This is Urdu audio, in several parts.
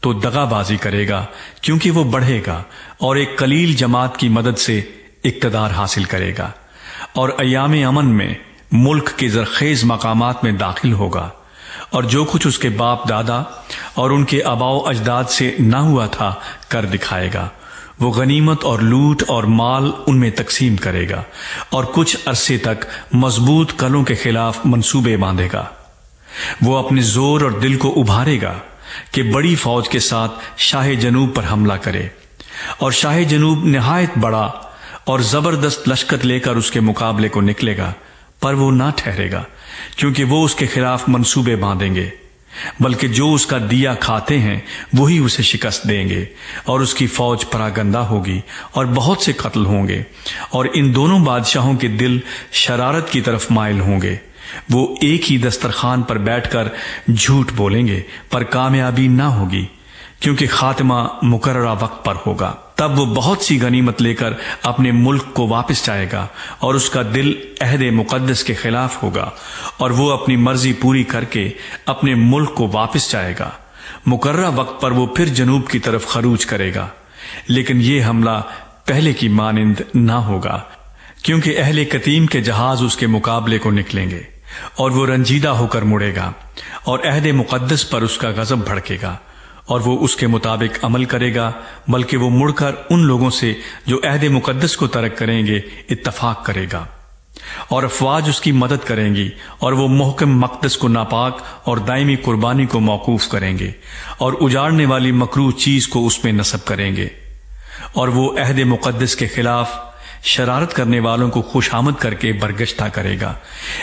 تو دغا بازی کرے گا، کیونکہ وہ بڑھے گا اور ایک قلیل جماعت کی مدد سے اقتدار حاصل کرے گا، اور ایام امن میں ملک کے زرخیز مقامات میں داخل ہوگا، اور جو کچھ اس کے باپ دادا اور ان کے آباء و اجداد سے نہ ہوا تھا کر دکھائے گا۔ وہ غنیمت اور لوٹ اور مال ان میں تقسیم کرے گا، اور کچھ عرصے تک مضبوط قلعوں کے خلاف منصوبے باندھے گا۔ وہ اپنے زور اور دل کو ابھارے گا کہ بڑی فوج کے ساتھ شاہ جنوب پر حملہ کرے، اور شاہ جنوب نہایت بڑا اور زبردست لشکر لے کر اس کے مقابلے کو نکلے گا، پر وہ نہ ٹھہرے گا، کیونکہ وہ اس کے خلاف منصوبے باندھیں گے، بلکہ جو اس کا دیا کھاتے ہیں وہی اسے شکست دیں گے، اور اس کی فوج پراگندہ ہوگی اور بہت سے قتل ہوں گے، اور ان دونوں بادشاہوں کے دل شرارت کی طرف مائل ہوں گے۔ وہ ایک ہی دسترخوان پر بیٹھ کر جھوٹ بولیں گے، پر کامیابی نہ ہوگی، کیونکہ خاتمہ مقررہ وقت پر ہوگا۔ تب وہ بہت سی غنیمت لے کر اپنے ملک کو واپس جائے گا، اور اس کا دل عہد مقدس کے خلاف ہوگا، اور وہ اپنی مرضی پوری کر کے اپنے ملک کو واپس جائے گا۔ مقررہ وقت پر وہ پھر جنوب کی طرف خروج کرے گا، لیکن یہ حملہ پہلے کی مانند نہ ہوگا، کیونکہ اہل قتیم کے جہاز اس کے مقابلے کو نکلیں گے، اور وہ رنجیدہ ہو کر مڑے گا، اور عہد مقدس پر اس کا غضب بھڑکے گا، اور وہ اس کے مطابق عمل کرے گا، بلکہ وہ مڑ کر ان لوگوں سے جو عہد مقدس کو ترک کریں گے اتفاق کرے گا، اور افواج اس کی مدد کریں گی، اور وہ محکم مقدس کو ناپاک اور دائمی قربانی کو موقوف کریں گے، اور اجاڑنے والی مکروہ چیز کو اس میں نصب کریں گے، اور وہ عہد مقدس کے خلاف شرارت کرنے والوں کو خوش آمد کر کے برگشتہ کرے گا،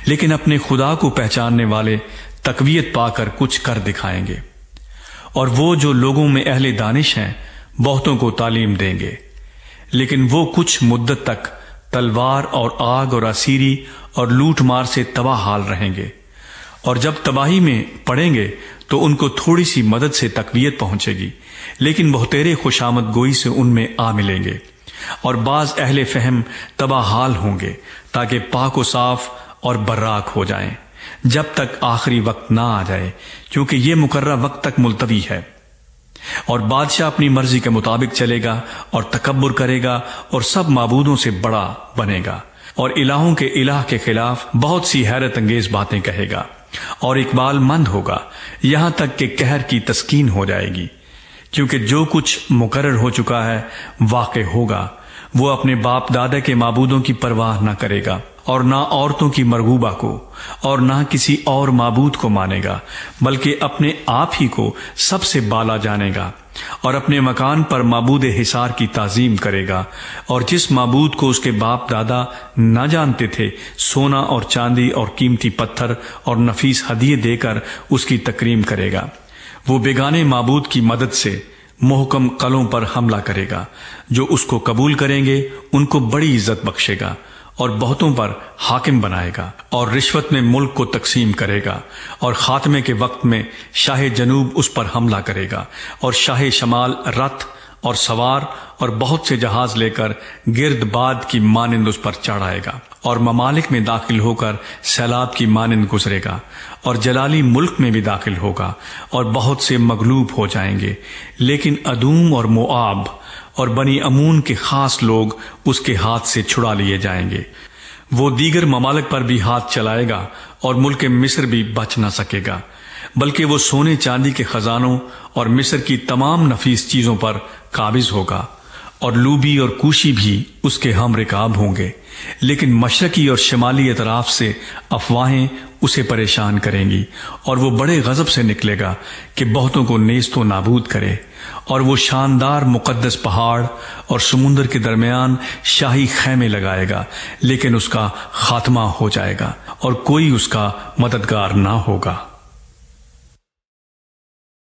لیکن اپنے خدا کو پہچاننے والے تقویت پا کر کچھ کر دکھائیں گے، اور وہ جو لوگوں میں اہل دانش ہیں بہتوں کو تعلیم دیں گے، لیکن وہ کچھ مدت تک تلوار اور آگ اور اسیری اور لوٹ مار سے تباہ حال رہیں گے، اور جب تباہی میں پڑیں گے تو ان کو تھوڑی سی مدد سے تقویت پہنچے گی، لیکن بہتیرے خوش آمد گوئی سے ان میں آ ملیں گے، اور بعض اہل فہم تباہ حال ہوں گے، تاکہ پاک و صاف اور براک ہو جائیں جب تک آخری وقت نہ آ جائے، کیونکہ یہ مقررہ وقت تک ملتوی ہے۔ اور بادشاہ اپنی مرضی کے مطابق چلے گا اور تکبر کرے گا، اور سب معبودوں سے بڑا بنے گا، اور الہوں کے الہ کے خلاف بہت سی حیرت انگیز باتیں کہے گا، اور اقبال مند ہوگا یہاں تک کہ قہر کی تسکین ہو جائے گی، کیونکہ جو کچھ مقرر ہو چکا ہے واقع ہوگا۔ وہ اپنے باپ دادا کے معبودوں کی پرواہ نہ کرے گا، اور نہ عورتوں کی مرغوبہ کو، اور نہ کسی اور معبود کو مانے گا، بلکہ اپنے آپ ہی کو سب سے بالا جانے گا، اور اپنے مکان پر معبود حصار کی تعظیم کرے گا، اور جس معبود کو اس کے باپ دادا نہ جانتے تھے سونا اور چاندی اور قیمتی پتھر اور نفیس ہدیے دے کر اس کی تکریم کرے گا۔ وہ بیگانے معبود کی مدد سے محکم قلعوں پر حملہ کرے گا، جو اس کو قبول کریں گے ان کو بڑی عزت بخشے گا، اور بہتوں پر حاکم بنائے گا، اور رشوت میں ملک کو تقسیم کرے گا، اور خاتمے کے وقت میں شاہ جنوب اس پر حملہ کرے گا، اور شاہ شمال رتھ اور سوار اور بہت سے جہاز لے کر گرد باد کی مانند اس پر چڑھائے گا، اور ممالک میں داخل ہو کر سیلاب کی مانند گزرے گا، اور جلالی ملک میں بھی داخل ہوگا، اور بہت سے مغلوب ہو جائیں گے، لیکن ادوم اور موآب اور بنی امون کے خاص لوگ اس کے ہاتھ سے چھڑا لیے جائیں گے۔ وہ دیگر ممالک پر بھی ہاتھ چلائے گا، اور ملک مصر بھی بچ نہ سکے گا، بلکہ وہ سونے چاندی کے خزانوں اور مصر کی تمام نفیس چیزوں پر قابض ہوگا، اور لوبی اور کوشی بھی اس کے ہم رکاب ہوں گے، لیکن مشرقی اور شمالی اطراف سے افواہیں اسے پریشان کریں گی، اور وہ بڑے غضب سے نکلے گا کہ بہتوں کو نیست و نابود کرے، اور وہ شاندار مقدس پہاڑ اور سمندر کے درمیان شاہی خیمے لگائے گا، لیکن اس کا خاتمہ ہو جائے گا، اور کوئی اس کا مددگار نہ ہوگا۔